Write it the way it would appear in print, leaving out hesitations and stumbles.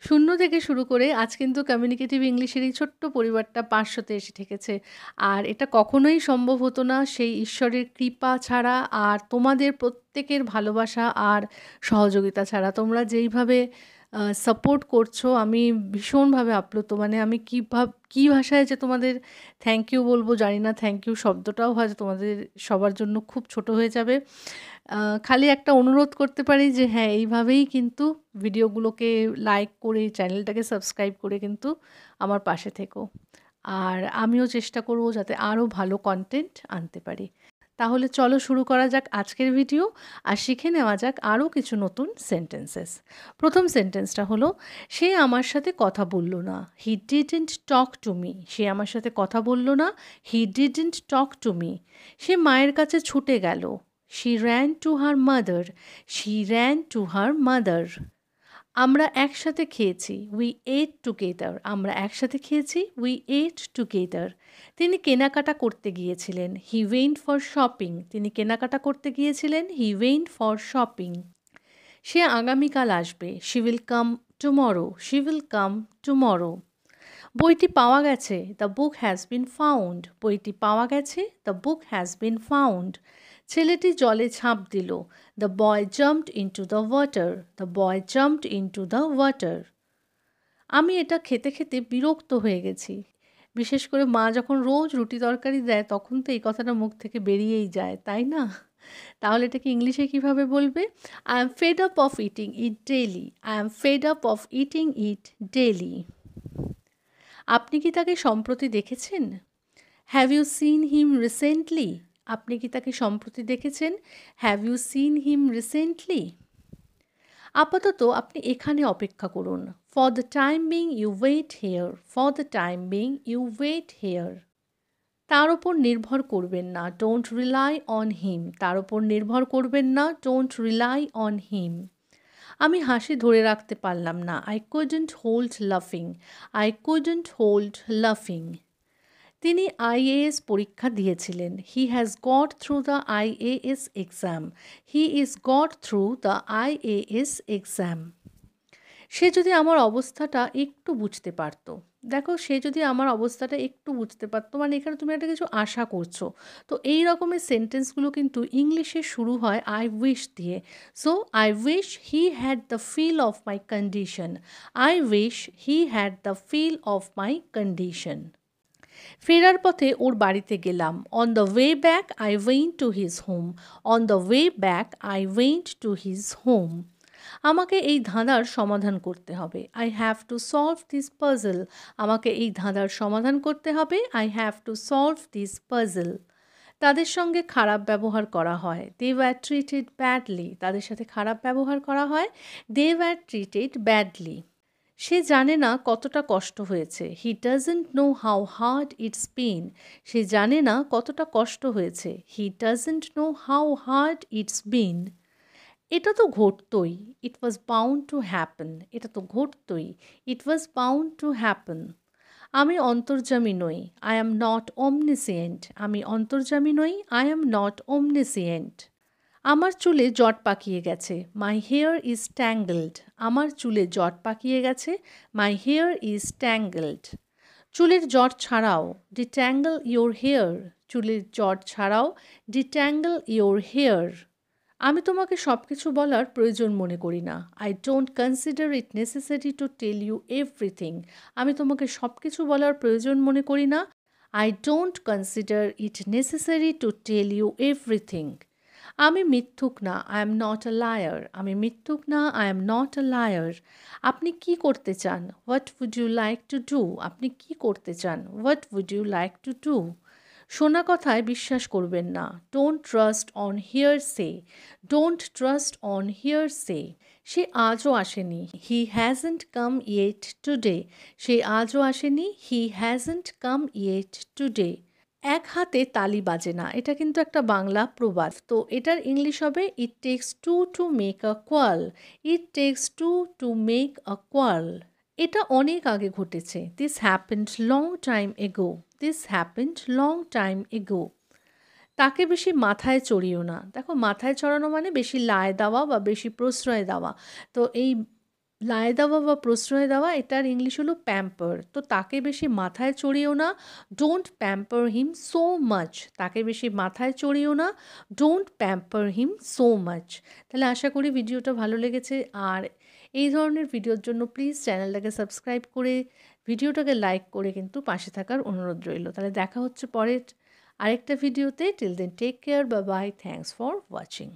শূন্য থেকে শুরু করে আজ কিন্তু কমিউনিকেটিভ ইংলিশের এই ছোট্ট পরিবারটা ৫০০-তে এসে ঠেকেছে। আর এটা কখনোই সম্ভব হতো না সেই ঈশ্বরের কৃপা ছাড়া আর তোমাদের প্রত্যেকের ভালোবাসা আর সহযোগিতা ছাড়া। তোমরা যেইভাবে সাপোর্ট করছো আমি ভীষণভাবে আপ্লুত। মানে আমি কী ভাষায় যে তোমাদের থ্যাংক ইউ বলবো জানি না। থ্যাংক ইউ শব্দটাও হয়তো তোমাদের সবার জন্য খুব ছোট হয়ে যাবে। খালি একটা অনুরোধ করতে পারি যে হ্যাঁ, এইভাবেই কিন্তু ভিডিওগুলোকে লাইক করে চ্যানেলটাকে সাবস্ক্রাইব করে কিন্তু আমার পাশে থেকো। আর আমিও চেষ্টা করব যাতে আরও ভালো কনটেন্ট আনতে পারি। তাহলে চলো শুরু করা যাক আজকের ভিডিও আর শিখে নেওয়া যাক আরও কিছু নতুন সেন্টেন্সেস। প্রথম সেন্টেন্সটা হলো, সে আমার সাথে কথা বলল না। He didn't talk to me. সে আমার সাথে কথা বলল না। He didn't talk to me. সে মায়ের কাছে ছুটে গেল। She ran to her mother. She ran to her mother. আমরা একসাথে খেয়েছি। We ate together. আমরা একসাথে খেয়েছি। We ate together. তিনি কেনাকাটা করতে গিয়েছিলেন। He went for shopping. তিনি কেনাকাটা করতে গিয়েছিলেন। He went for shopping. সে আগামীকাল আসবে। She will come tomorrow. She will come tomorrow. বইটি পাওয়া গেছে। The book has been found. বইটি পাওয়া গেছে। The book has been found. ছেলেটি জলে ঝাঁপ দিল। The boy jumped into the water. The boy jumped into the water. আমি এটা খেতে খেতে বিরক্ত হয়ে গেছি। বিশেষ করে মা যখন রোজ রুটি তরকারি দেয় তখন তো এই কথাটা মুখ থেকে বেরিয়েই যায়, তাই না? তাহলে এটাকে ইংলিশে কীভাবে বলবে? I am fed up of eating it daily. I am fed up of eating it daily. আপনি কি তাকে সম্প্রতি দেখেছেন? Have you seen him recently? আপনি কি তাকে সম্প্রতি দেখেছেন? Have you seen him recently? আপাতত আপনি এখানে অপেক্ষা করুন। For the time being you wait here. For the time being you wait here. তার ওপর নির্ভর করবেন না। Don't rely on him. তার ওপর নির্ভর করবেন না। Don't rely on him. আমি হাসি ধরে রাখতে পারলাম না। আই কুডন্ট হোল্ড লাফিং। আই কুডন্ট হোল্ড লাফিং। তিনি আইএএস পরীক্ষা দিয়েছিলেন। He has got through the IAS exam. He is got through the IAS exam. সে যদি আমার অবস্থাটা একটু বুঝতে পারতো। দেখো, সে যদি আমার অবস্থাটা একটু বুঝতে পারতো মানে এখানে তুমি একটা কিছু আশা করছো। তো এই রকমের সেন্টেন্সগুলো কিন্তু ইংলিশে শুরু হয় আই উইশ দিয়ে। So I wish he had the feel of my condition. I wish he had the feel of my condition. ফেরার পথে ওর বাড়িতে গেলাম। On the way back I went to his home. On the way back I went to his home. আমাকে এই ধাঁধার সমাধান করতে হবে। I have to solve this puzzle. আমাকে এই ধাঁধার সমাধান করতে হবে। I have to solve this puzzle. তাদের সঙ্গে খারাপ ব্যবহার করা হয়। They were treated badly. তাদের সাথে খারাপ ব্যবহার করা হয়। They were treated badly. সে জানে না কতটা কষ্ট হয়েছে। He doesn't know how hard it's been. সে জানে না কতটা কষ্ট হয়েছে। He doesn't know how hard it's been. এটা তো ঘটতই। It was bound to happen. এটা তো ঘটতই। It was bound to happen. আমি অন্তর্যামী নই। I am not omniscient. আমি অন্তর্যামী নই। I am not omniscient. আমার চুলে জট পাকিয়ে গেছে। My hair is tangled. আমার চুলে জট পাকিয়ে গেছে। My hair is tangled. চুলের জট ছাড়াও। Detangle your hair. চুলের জট ছাড়াও। Detangle your hair. আমি তোমাকে সব কিছু বলার প্রয়োজন মনে করি না। I don't consider it necessary to tell you everything. আমি তোমাকে সব কিছু বলার প্রয়োজন মনে করি না। I don't consider it necessary to tell you everything. আমি মিথ্যুক না। I am not a liar. আমি মিথ্যুক না। I am not a liar. আপনি কি করতে চান? What would you like to do? আপনি কি করতে চান? What would you like to do? শোনা কথায় বিশ্বাস করবেন না। Don't trust on hearsay. Don't trust on hearsay. সে আজও আসেনি। He hasn't come yet today. সে আজও আসেনি। He hasn't come yet today. এক হাতে তালি বাজে না। এটা কিন্তু একটা বাংলা প্রবাদ। তো এটার ইংলিশ হবে it takes two to make a quarrel. It takes two to make a quarrel. এটা অনেক আগে ঘটেছে। This happened long time ago. This happened long time ago. তাকে বেশি মাথায় চড়িও না। দেখো, মাথায় চড়ানো মানে বেশি লায় দেওয়া বা বেশি প্রশ্রয় দেওয়া। তো এই লায়ে দেওয়া বা প্রশ্রয় দেওয়া এটার ইংলিশ হলো প্যাম্পার। তো তাকে বেশি মাথায় চড়িও না, don't pamper him so much. তাকে বেশি মাথায় চড়িও না, don't pamper him so much. তাহলে আশা করি ভিডিওটা ভালো লেগেছে, আর এই ধরনের ভিডিওর জন্য প্লিজ চ্যানেলটাকে সাবস্ক্রাইব করে ভিডিওটাকে লাইক করে কিন্তু পাশে থাকার অনুরোধ রইল। তাহলে দেখা হচ্ছে পরের আরেকটা ভিডিওতে। Till then take care, bye bye, thanks for watching.